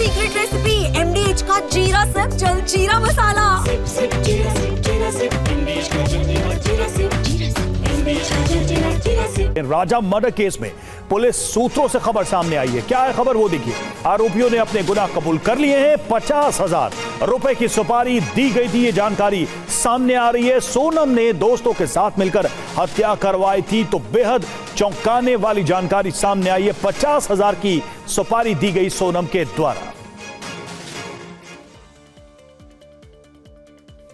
Secret recipe MDH का जीरा SIP जल जीरा मसाला। राजा मर्डर केस में पुलिस सूत्रों से खबर सामने आई है। क्या है खबर, वो देखिए। आरोपियों ने अपने गुनाह कबूल कर लिए हैं। 50,000 रुपए की सुपारी दी गई थी, ये जानकारी सामने आ रही है। सोनम ने दोस्तों के साथ मिलकर हत्या करवाई थी, तो बेहद चौंकाने वाली जानकारी सामने आई है। 50,000 की सुपारी दी गई सोनम के द्वारा।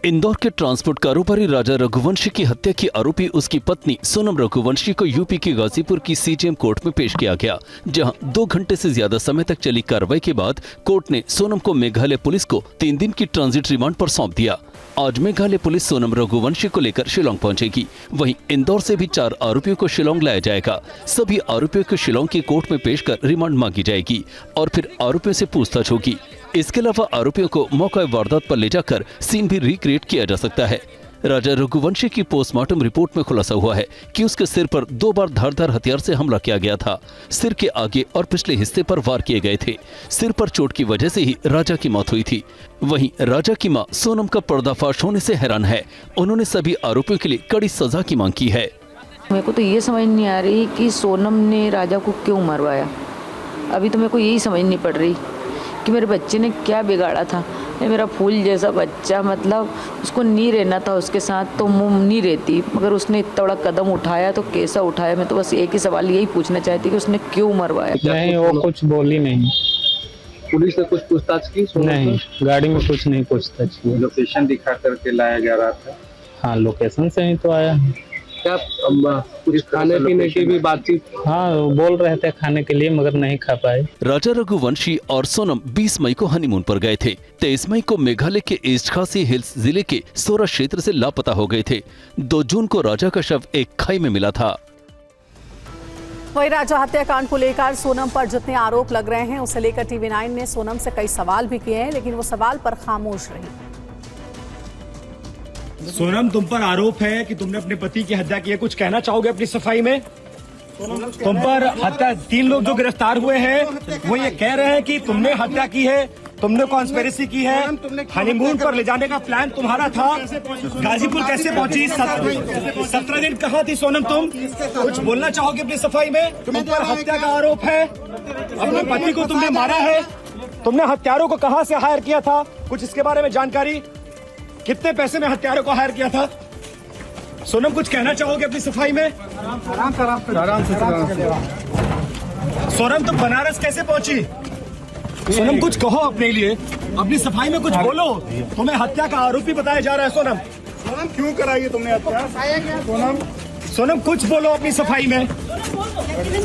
इंदौर के ट्रांसपोर्ट कारोबारी राजा रघुवंशी की हत्या की आरोपी उसकी पत्नी सोनम रघुवंशी को यूपी के गाजीपुर की CJM कोर्ट में पेश किया गया, जहां 2 घंटे से ज्यादा समय तक चली कार्रवाई के बाद कोर्ट ने सोनम को मेघालय पुलिस को 3 दिन की ट्रांजिट रिमांड पर सौंप दिया। आज मेघालय पुलिस सोनम रघुवंशी को लेकर शिलोंग पहुंचेगी। वहीं इंदौर से भी 4 आरोपियों को शिलोंग लाया जाएगा। सभी आरोपियों को शिलोंग की कोर्ट में पेश कर रिमांड मांगी जाएगी और फिर आरोपियों से पूछताछ होगी। इसके अलावा आरोपियों को मौका वारदात पर ले जाकर सीन भी रिक्रिएट किया जा सकता है। राजा रघुवंशी की पोस्टमार्टम रिपोर्ट में खुलासा हुआ है कि उसके सिर पर 2 बार धारदार हथियार से हमला किया गया था। सिर के आगे और पिछले हिस्से पर वार किए गए थे। सिर पर चोट की वजह से ही राजा की मौत हुई थी। वहीं राजा की मां सोनम का पर्दाफाश होने से हैरान है। उन्होंने सभी आरोपियों के लिए कड़ी सजा की मांग की है। मेरे को तो ये समझ नहीं आ रही कि सोनम ने राजा को क्यों मरवाया। अभी तो मेरे को यही समझ नहीं पड़ रही कि मेरे बच्चे ने क्या बिगाड़ा था। ये मेरा फूल जैसा बच्चा, मतलब उसको नहीं रहना था उसके साथ तो मुँह नहीं रहती, मगर उसने इतना बड़ा कदम उठाया तो कैसा उठाया। मैं तो बस एक ही सवाल यही पूछना चाहती कि उसने क्यों मरवाया। नहीं, वो कुछ बोली नहीं। पुलिस ने कुछ पूछताछ की? नहीं, गाड़ी में कुछ नहीं पूछताछ की। लोकेशन दिखा करके लाया जा रहा था। हाँ, लोकेशन से ही तो आया। क्या कुछ खाने पीने की भी बातचीत? हाँ, बोल रहे थे खाने के लिए मगर नहीं खा पाए। राजा रघुवंशी और सोनम 20 मई को हनीमून पर गए थे। 23 मई को मेघालय के ईस्ट खासी हिल्स जिले के सोरा क्षेत्र से लापता हो गए थे। 2 जून को राजा का शव एक खाई में मिला था। वही राजा हत्याकांड को लेकर सोनम पर जितने आरोप लग रहे हैं उसे लेकर TV9 ने सोनम से कई सवाल भी किए हैं, लेकिन वो सवाल पर खामोश रही। सोनम, तुम पर आरोप है कि तुमने अपने पति की हत्या की है, कुछ कहना चाहोगे अपनी सफाई में? तुम पर हत्या 3 लोग जो गिरफ्तार हुए हैं वो ये कह रहे हैं कि तुमने हत्या की है, तुमने कॉन्स्पिरेसी की है, हनीमून पर ले जाने का प्लान तुम्हारा था। गाजीपुर कैसे पहुंची? 17 दिन कहाँ थी सोनम तुम? कुछ बोलना चाहोगे अपनी सफाई में? तुम पर हत्या का आरोप है, अपने पति को तुमने मारा है, तुमने हत्यारों को कहाँ से हायर किया था, कुछ इसके बारे में जानकारी? कितने पैसे में हत्यारों को हायर किया था? सोनम, कुछ कहना चाहोगे अपनी सफाई में? आराम से। सोनम, तुम बनारस कैसे पहुंची? सोनम, कुछ कहो अपने लिए, अपनी सफाई में कुछ बोलो। तुम्हें हत्या का आरोपी बताया जा रहा है। सोनम, क्यों कराई है तुमने हत्या? सोनम, कुछ बोलो अपनी सफाई में।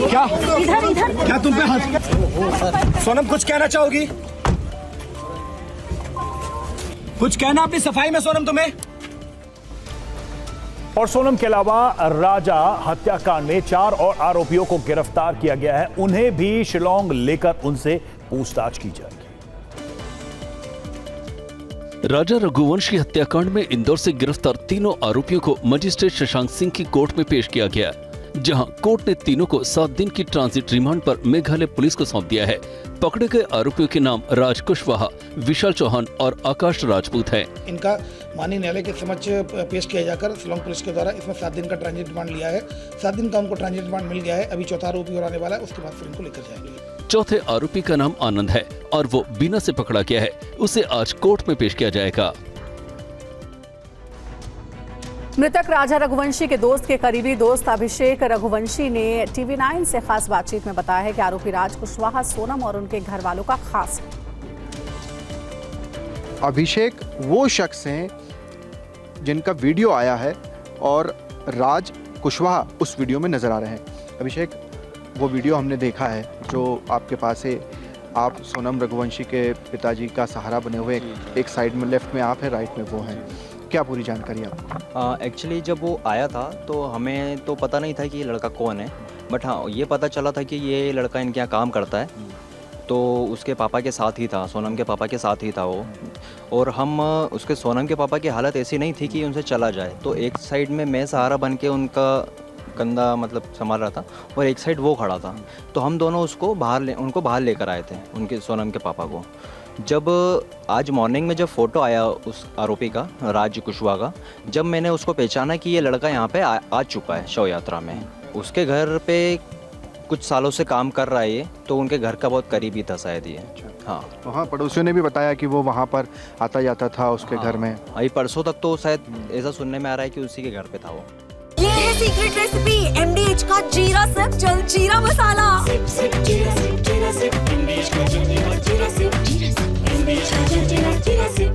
क्या तुम पे हत्या? सोनम, कुछ कहना चाहोगी? कुछ कहना अपनी सफाई में सोनम तुम्हें? और सोनम के अलावा राजा हत्याकांड में 4 और आरोपियों को गिरफ्तार किया गया है। उन्हें भी शिलोंग लेकर उनसे पूछताछ की जाएगी। राजा रघुवंशी हत्याकांड में इंदौर से गिरफ्तार तीनों आरोपियों को मजिस्ट्रेट शशांक सिंह की कोर्ट में पेश किया गया, जहां कोर्ट ने तीनों को 7 दिन की ट्रांजिट रिमांड पर मेघालय पुलिस को सौंप दिया है। पकड़े गए आरोपियों के नाम राज कुशवाहा, विशाल चौहान और आकाश राजपूत हैं। इनका माननीय न्यायालय के समक्ष पेश किया जाकर शिलोंग पुलिस के द्वारा इसमें 7 दिन का ट्रांजिट रिमांड लिया है। 7 दिन का उनको ट्रांजिट रिमांड मिल गया है। अभी 4था आरोपी और आने वाला है, उसके बाद फिर इनको लेकर जाएंगे। चौथे आरोपी का नाम आनंद है और वो बीना से पकड़ा गया है। उसे आज कोर्ट में पेश किया जाएगा। मृतक राजा रघुवंशी के दोस्त के करीबी दोस्त अभिषेक रघुवंशी ने TV9 से खास बातचीत में बताया है कि आरोपी राज कुशवाहा सोनम और उनके घर वालों का खास है। अभिषेक वो शख्स हैं जिनका वीडियो आया है और राज कुशवाहा उस वीडियो में नजर आ रहे हैं। अभिषेक, वो वीडियो हमने देखा है जो आपके पास है। आप सोनम रघुवंशी के पिताजी का सहारा बने हुए, एक साइड में लेफ्ट में आप है, राइट में वो हैं। क्या पूरी जानकारी आपको? एक्चुअली जब वो आया था तो हमें तो पता नहीं था कि ये लड़का कौन है, बट हाँ ये पता चला था कि ये लड़का इनके यहाँ काम करता है। तो उसके पापा के साथ ही था, सोनम के पापा के साथ ही था वो। और हम उसके सोनम के पापा की हालत ऐसी नहीं थी कि उनसे चला जाए, तो एक साइड में मैं सहारा बन के उनका कंधा मतलब संभाल रहा था और एक साइड वो खड़ा था। तो हम दोनों उनको बाहर लेकर आए थे, उनके सोनम के पापा को। जब आज मॉर्निंग में जब फ़ोटो आया उस आरोपी का, राज कुशवाहा का, जब मैंने उसको पहचाना कि ये लड़का यहाँ पे आ चुका है शव यात्रा में, उसके घर पे कुछ सालों से काम कर रहा है ये, तो उनके घर का बहुत करीबी था शायद ये। हाँ, वहाँ पड़ोसियों ने भी बताया कि वो वहाँ पर आता जाता था उसके घर में। अभी परसों तक तो शायद ऐसा सुनने में आ रहा है कि उसी के घर पे था वो। ये है सीक्रेट रेसिपी MDH का जीरा सर जलजीरा मसाला।